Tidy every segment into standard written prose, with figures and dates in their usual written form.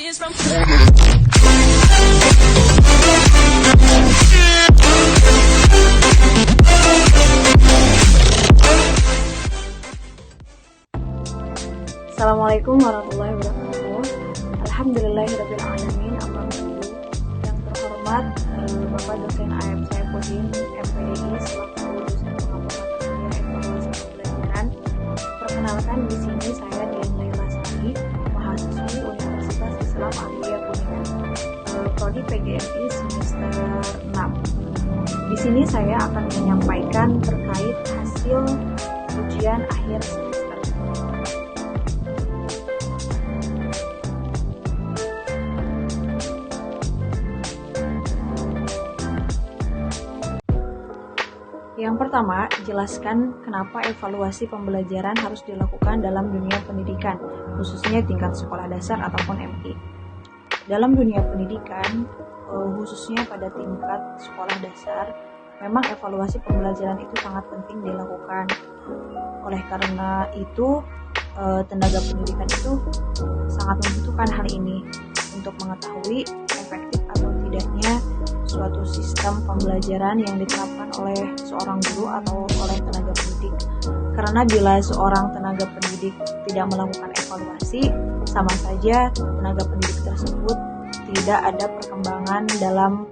Assalamualaikum warahmatullahi wabarakatuh. Alhamdulillahirabbil alamin. Amma ba'du. Yang terhormat Bapak Dosen AM Saifuddin MPDI selaku dosen pengamatan evaluasi pembelajaran. Perkenalkan, di sini saya Dian Laila Sari, mahasiswi Universitas Islam Ahmadiyah Kuningan, prodi PGRI semester 6. Di sini saya akan menyampaikan terkait hasil ujian akhir semester. Yang pertama, jelaskan kenapa evaluasi pembelajaran harus dilakukan dalam dunia pendidikan, khususnya tingkat sekolah dasar ataupun MI. Dalam dunia pendidikan, khususnya pada tingkat sekolah dasar, memang evaluasi pembelajaran itu sangat penting dilakukan. Oleh karena itu, tenaga pendidikan itu sangat membutuhkan hal ini untuk mengetahui efektif atau tidaknya suatu sistem pembelajaran yang diterapkan oleh seorang guru atau oleh tenaga pendidik. Karena bila seorang tenaga pendidik tidak melakukan evaluasi, sama saja tenaga pendidik tersebut tidak ada perkembangan dalam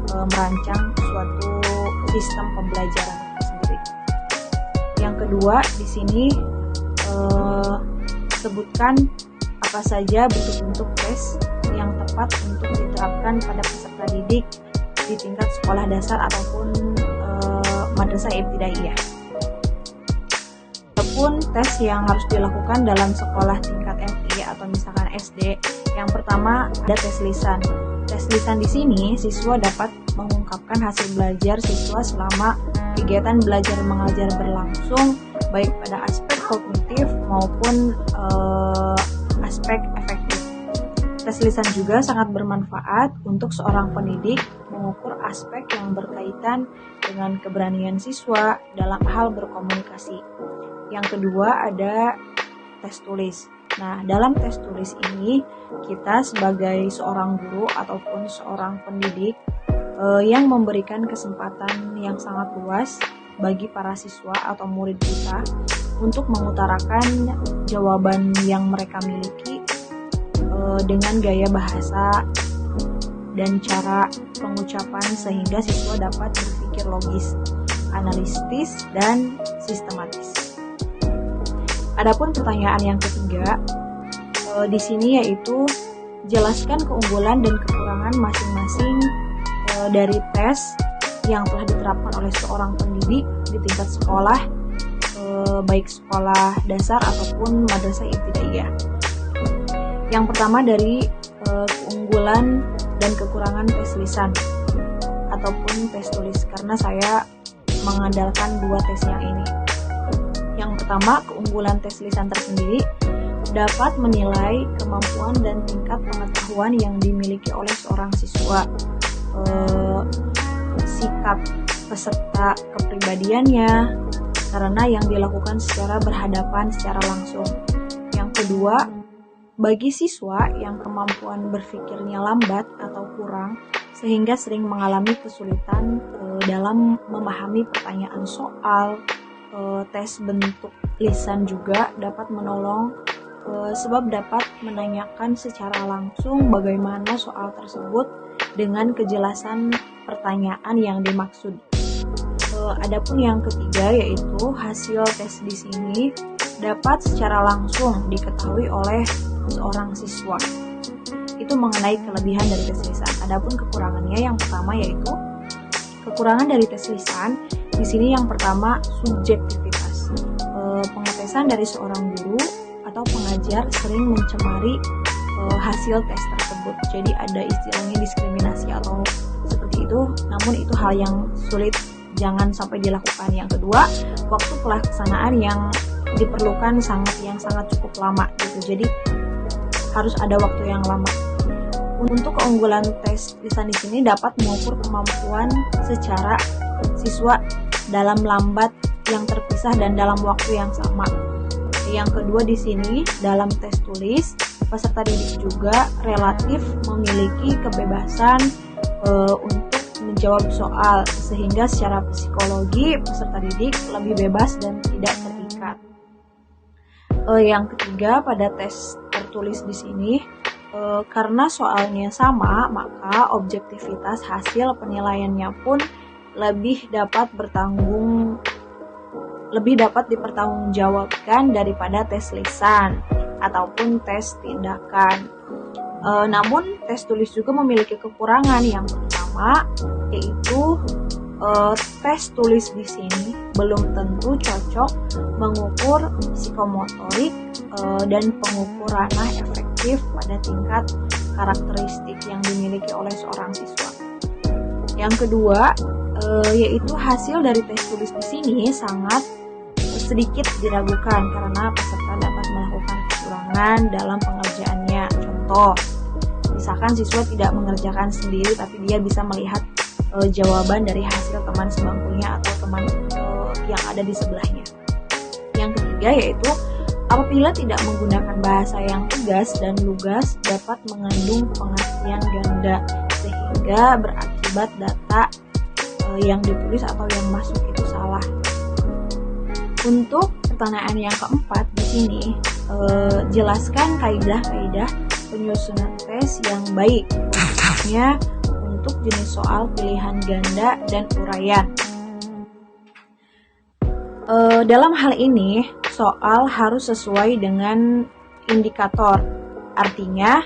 merancang suatu sistem pembelajaran sendiri. Yang kedua, di sini sebutkan apa saja bentuk-bentuk tes yang tepat untuk diterapkan pada peserta didik di tingkat sekolah dasar ataupun madrasah ibtidaiyah. Adapun tes yang harus dilakukan dalam sekolah tingkat MI atau misalkan SD, yang pertama ada tes lisan. Tes lisan di sini siswa dapat mengungkapkan hasil belajar siswa selama kegiatan belajar mengajar berlangsung, baik pada aspek kognitif maupun aspek efektif. Tes lisan juga sangat bermanfaat untuk seorang pendidik mengukur aspek yang berkaitan dengan keberanian siswa dalam hal berkomunikasi. Yang kedua ada tes tulis. Nah, dalam tes tulis ini kita sebagai seorang guru ataupun seorang pendidik yang memberikan kesempatan yang sangat luas bagi para siswa atau murid kita untuk mengutarakan jawaban yang mereka miliki dengan gaya bahasa dan cara pengucapan sehingga siswa dapat berpikir logis, analitis, dan sistematis. Adapun pertanyaan yang ketiga di sini yaitu jelaskan keunggulan dan kekurangan masing-masing dari tes yang telah diterapkan oleh seorang pendidik di tingkat sekolah, baik sekolah dasar ataupun madrasah ibtidaiyah. Yang pertama dari keunggulan dan kekurangan tes lisan ataupun tes tulis, karena saya mengandalkan dua tes yang ini. Yang pertama, keunggulan tes lisan tersendiri dapat menilai kemampuan dan tingkat pengetahuan yang dimiliki oleh seorang siswa, sikap peserta kepribadiannya, karena yang dilakukan secara berhadapan secara langsung. Yang kedua, bagi siswa yang kemampuan berpikirnya lambat atau kurang sehingga sering mengalami kesulitan dalam memahami pertanyaan soal, tes bentuk lisan juga dapat menolong sebab dapat menanyakan secara langsung bagaimana soal tersebut dengan kejelasan pertanyaan yang dimaksud. Adapun yang ketiga yaitu hasil tes di sini dapat secara langsung diketahui oleh seorang siswa. Itu mengenai kelebihan dari tes lisan. Adapun kekurangannya yang pertama yaitu kekurangan dari tes lisan di sini yang pertama subjektivitas. Pengetesan dari seorang guru atau pengajar sering mencemari hasil tes tersebut. Jadi ada istilahnya diskriminasi atau seperti itu. Namun itu hal yang sulit, jangan sampai dilakukan. Yang kedua, waktu pelaksanaan yang diperlukan sangat cukup lama gitu. Jadi harus ada waktu yang lama. Untuk keunggulan tes lisan di sini dapat mengukur kemampuan secara siswa dalam lambat yang terpisah dan dalam waktu yang sama. Yang kedua di sini dalam tes tulis peserta didik juga relatif memiliki kebebasan untuk menjawab soal, sehingga secara psikologi peserta didik lebih bebas dan tidak terikat. Yang ketiga, pada tes tertulis di sini, karena soalnya sama, maka objektivitas hasil penilaiannya pun lebih dapat dipertanggungjawabkan daripada tes lisan ataupun tes tindakan. Namun tes tulis juga memiliki kekurangan. Yang pertama yaitu tes tulis di sini belum tentu cocok mengukur psikomotorik dan pengukur ranah efektif pada tingkat karakteristik yang dimiliki oleh seorang siswa. Yang kedua yaitu hasil dari tes tulis di sini sangat sedikit diragukan karena peserta dapat melakukan kecurangan dalam pengerjaannya. Contoh, misalkan siswa tidak mengerjakan sendiri tapi dia bisa melihat jawaban dari hasil teman sebangkunya atau teman yang ada di sebelahnya. Yang ketiga yaitu apabila tidak menggunakan bahasa yang tegas dan lugas dapat mengandung pengertian ganda sehingga berakibat data yang ditulis atau yang masuk itu salah. Untuk pertanyaan yang keempat di sini, jelaskan kaidah-kaidah penyusunan tes yang baik, khususnya untuk jenis soal pilihan ganda dan uraian. Dalam hal ini, soal harus sesuai dengan indikator. Artinya,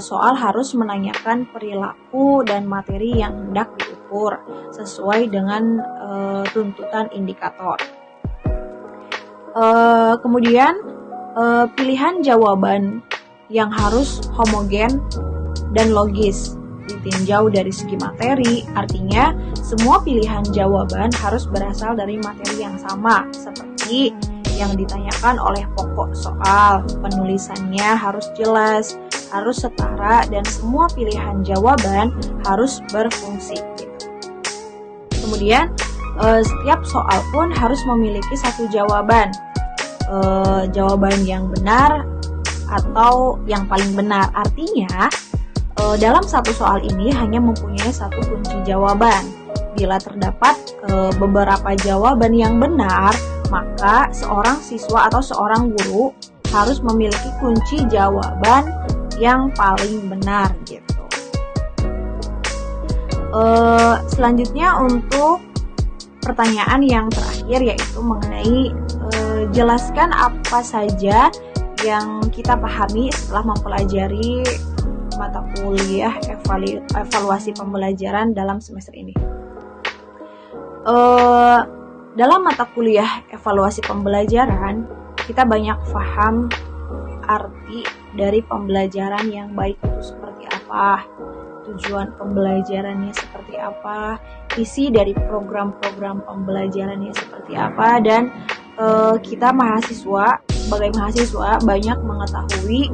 soal harus menanyakan perilaku dan materi yang hendak diukur sesuai dengan tuntutan indikator. Kemudian pilihan jawaban yang harus homogen dan logis ditinjau dari segi materi, artinya semua pilihan jawaban harus berasal dari materi yang sama seperti yang ditanyakan oleh pokok soal. Penulisannya harus jelas, harus setara, dan semua pilihan jawaban harus berfungsi. Kemudian setiap soal pun harus memiliki satu jawaban, jawaban yang benar atau yang paling benar. Artinya dalam satu soal ini hanya mempunyai satu kunci jawaban. Bila terdapat beberapa jawaban yang benar, maka seorang siswa atau seorang guru harus memiliki kunci jawaban yang paling benar gitu. Selanjutnya untuk pertanyaan yang terakhir yaitu mengenai jelaskan apa saja yang kita pahami setelah mempelajari mata kuliah evaluasi pembelajaran dalam semester ini. Dalam mata kuliah evaluasi pembelajaran, kita banyak paham arti dari pembelajaran yang baik itu seperti apa, tujuan pembelajarannya seperti apa, isi dari program-program pembelajarannya seperti apa, dan kita sebagai mahasiswa banyak mengetahui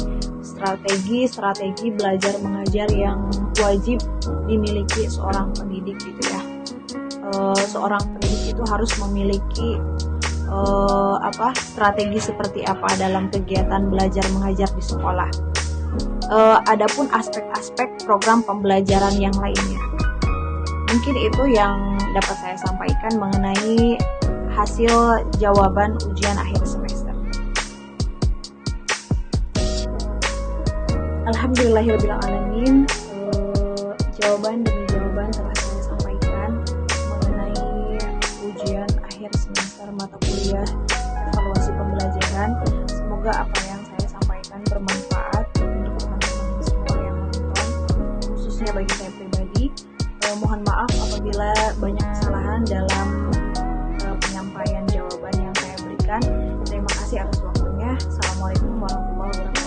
strategi belajar mengajar yang wajib dimiliki seorang pendidik gitu ya. Seorang pendidik itu harus memiliki strategi seperti apa dalam kegiatan belajar mengajar di sekolah. Adapun aspek-aspek program pembelajaran yang lainnya, mungkin itu yang dapat saya sampaikan mengenai hasil jawaban ujian akhir semester. Alhamdulillahirrahmanirrahim, jawaban demi jawaban telah saya sampaikan mengenai ujian akhir semester mata kuliah evaluasi pembelajaran. Semoga apa yang saya sampaikan bermanfaat untuk teman-teman semua yang menonton, khususnya bagi saya pribadi. Mohon maaf apabila banyak kesalahan dalam penyampaian jawaban yang saya berikan. Terima kasih atas waktunya. Assalamualaikum warahmatullahi wabarakatuh.